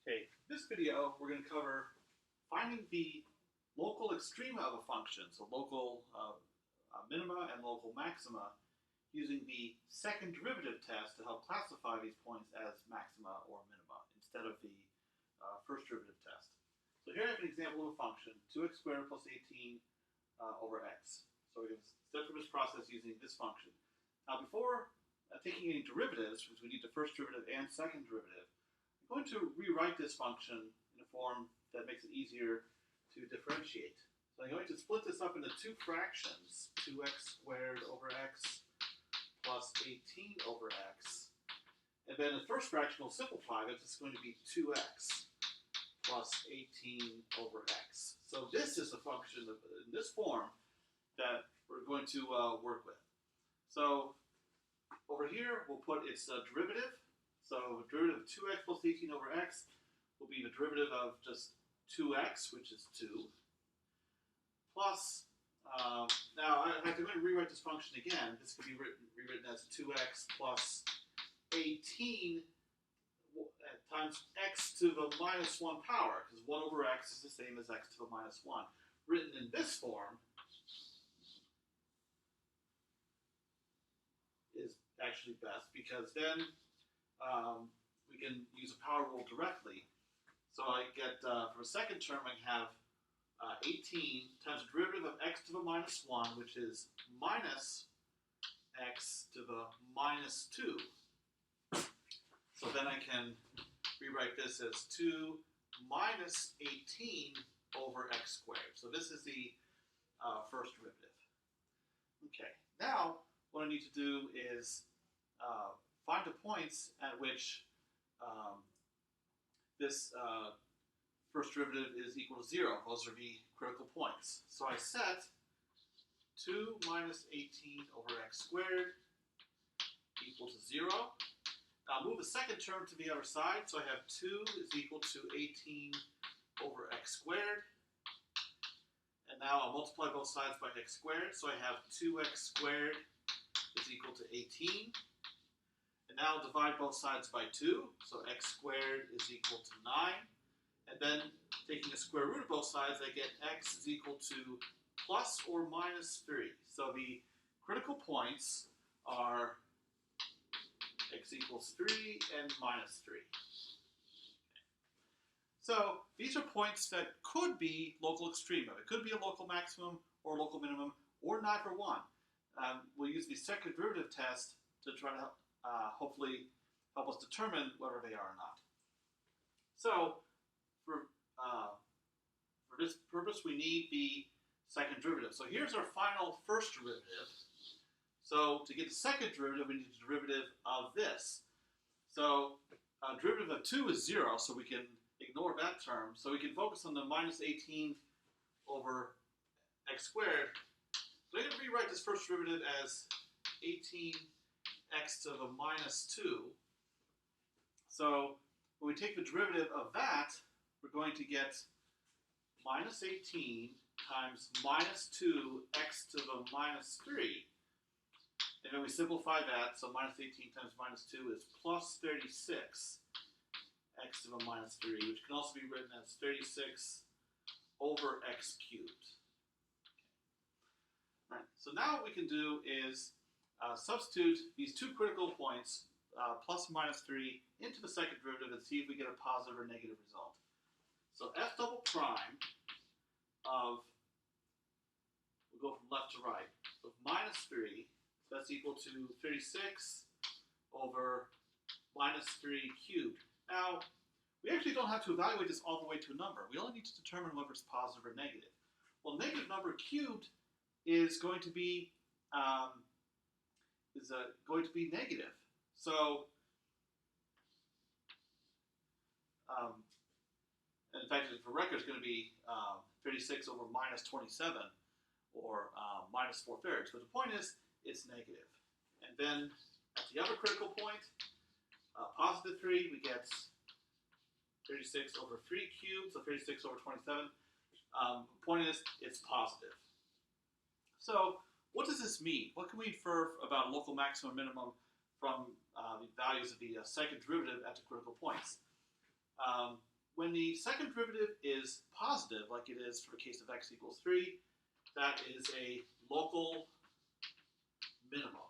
Okay, in this video we're going to cover finding the local extrema of a function, so local minima and local maxima, using the second derivative test to help classify these points as maxima or minima instead of the first derivative test. So here I have an example of a function, 2x squared plus 18 over x. So we're going to step through this process using this function. Now before taking any derivatives, because we need the first derivative and second derivative, I'm going to rewrite this function in a form that makes it easier to differentiate. So I'm going to split this up into two fractions, 2x squared over x plus 18 over x. And then the first fraction will simplify. It's just going to be 2x plus 18 over x. So this is the function in this form that we're going to work with. So over here, we'll put its derivative. So the derivative of 2x plus 18 over x will be the derivative of just 2x, which is 2, plus, now I'm going to rewrite this function again. This could be rewritten as 2x plus 18 times x to the minus 1 power, because 1 over x is the same as x to the minus 1. Written in this form is actually best, because then we can use a power rule directly. So I get, for a second term, I have 18 times the derivative of x to the minus 1, which is minus x to the minus 2. So then I can rewrite this as 2 minus 18 over x squared. So this is the first derivative. Okay, now what I need to do is find the points at which this first derivative is equal to 0. Those are the critical points. So I set 2 minus 18 over x squared equal to 0. Now I'll move the second term to the other side. So I have 2 is equal to 18 over x squared. And now I'll multiply both sides by x squared. So I have 2x squared is equal to 18. And now I'll divide both sides by 2, so x squared is equal to 9. And then, taking the square root of both sides, I get x is equal to plus or minus 3. So the critical points are x equals 3 and minus 3. So these are points that could be local extrema. It could be a local maximum or a local minimum, or neither one. We'll use the second derivative test to try to hopefully help us determine whether they are or not. So for this purpose, we need the second derivative. So here's our final first derivative. So to get the second derivative, we need the derivative of this. So derivative of 2 is 0, so we can ignore that term. So we can focus on the minus 18 over x squared. So I'm going to rewrite this first derivative as 18x to the minus 2. So when we take the derivative of that, we're going to get minus 18 times minus 2x to the minus 3. And then we simplify that, so minus 18 times minus 2 is plus 36 x to the minus 3, which can also be written as 36 over x cubed. Okay. All right, so now what we can do is substitute these two critical points, plus and minus 3, into the second derivative and see if we get a positive or negative result. So f double prime of, we'll go from left to right, so minus 3, so that's equal to 36 over minus 3 cubed. Now, we actually don't have to evaluate this all the way to a number. We only need to determine whether it's positive or negative. Well, negative number cubed is going to be negative. So, in fact, for record, it's going to be 36 over minus 27, or minus 4/3. But the point is, it's negative. And then at the other critical point, positive 3, we get 36 over 3 cubed, so 36 over 27. The point is, it's positive. So what does this mean? What can we infer about local maximum minimum from the values of the second derivative at the critical points? when the second derivative is positive, like it is for the case of x equals 3, that is a local minimum.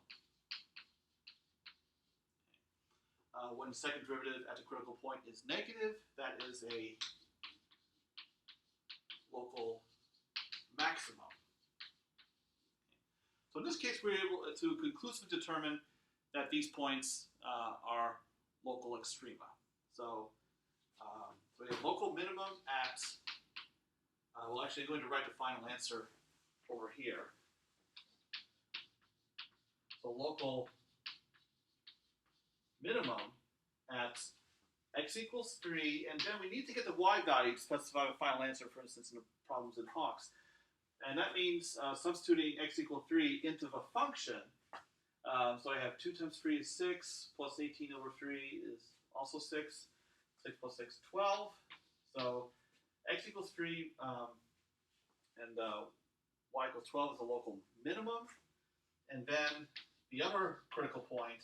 When the second derivative at the critical point is negative, that is a local maximum. So in this case, we're able to conclusively determine that these points are local extrema. So we have local minimum at, well, actually, I'm going to write the final answer over here. So local minimum at x equals 3, and then we need to get the y value to specify the final answer, for instance, in the problems in Hawks. And that means substituting x equals 3 into the function. So I have 2 times 3 is 6, plus 18 over 3 is also 6. 6 plus 6, 12. So x equals 3 and y equals 12 is a local minimum. And then the other critical point,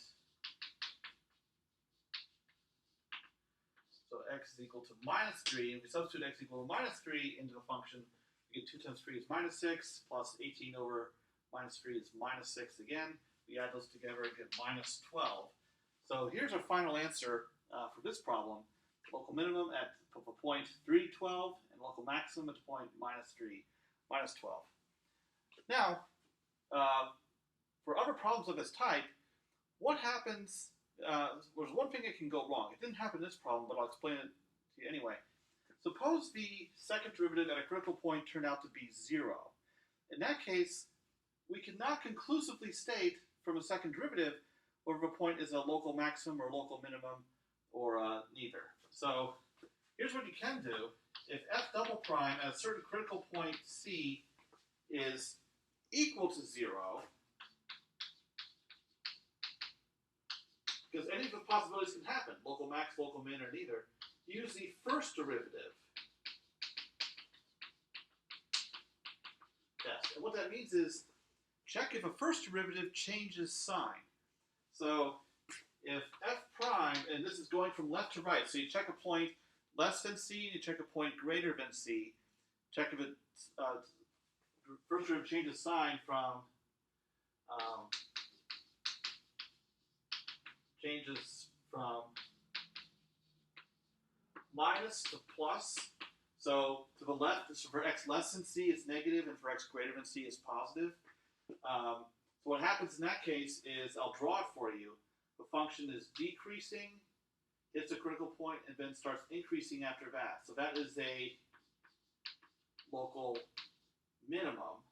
so x is equal to minus 3. If we substitute x equal to minus 3 into the function, we get 2 times 3 is minus 6, plus 18 over minus 3 is minus 6 again. We add those together and get minus 12. So here's our final answer for this problem. Local minimum at the point 3, 12, and local maximum at the point minus 3, minus 12. Now, for other problems of this type, what happens, there's one thing that can go wrong. It didn't happen in this problem, but I'll explain it to you anyway. Suppose the second derivative at a critical point turned out to be 0. In that case, we cannot conclusively state from a second derivative whether a point is a local maximum or local minimum or neither. So here's what you can do. If f double prime at a certain critical point C is equal to 0, because any of the possibilities can happen, local max, local min, or neither, use the first derivative test. And what that means is check if a first derivative changes sign. So if f prime, and this is going from left to right, so you check a point less than c, and you check a point greater than c. Check if it first derivative changes sign from minus to plus. So to the left, so for x less than c, it's negative, and for x greater than c, it's positive. So what happens in that case is, I'll draw it for you. The function is decreasing, hits a critical point, and then starts increasing after that. So that is a local minimum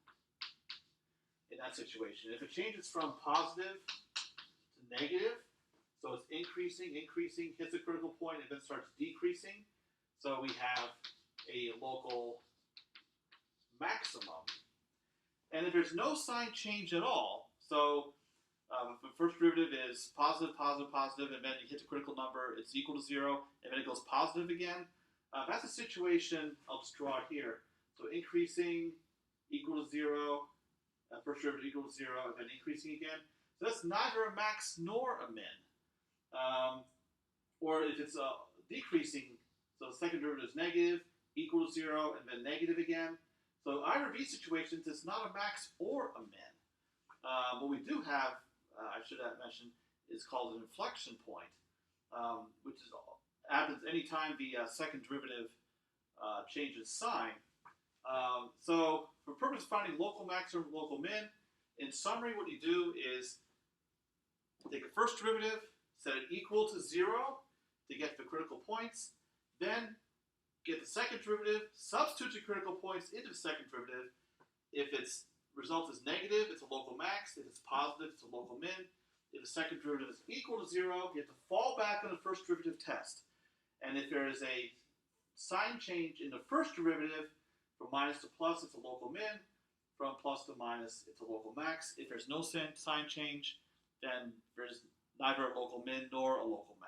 in that situation. If it changes from positive to negative, so it's increasing, hits a critical point, and then starts decreasing, so we have a local maximum. And if there's no sign change at all, so if the first derivative is positive, positive, positive, and then you hit the critical number, it's equal to 0, and then it goes positive again, that's a situation, I'll just draw it here. So increasing, equal to 0, first derivative equal to 0, and then increasing again. So that's neither a max nor a min. Or if it's decreasing, so the second derivative is negative, equal to 0, and then negative again. So either of these situations, it's not a max or a min. What we do have, I should have mentioned, is called an inflection point, which happens anytime the second derivative changes sign. So for purpose of finding local maximum and local min, in summary, what you do is take a first derivative, set it equal to 0 to get the critical points, then get the second derivative, substitute the critical points into the second derivative. If its result is negative, it's a local max. If it's positive, it's a local min. If the second derivative is equal to 0, you have to fall back on the first derivative test. And if there is a sign change in the first derivative, from minus to plus, it's a local min. From plus to minus, it's a local max. If there's no sign change, then there's neither a local min nor a local max.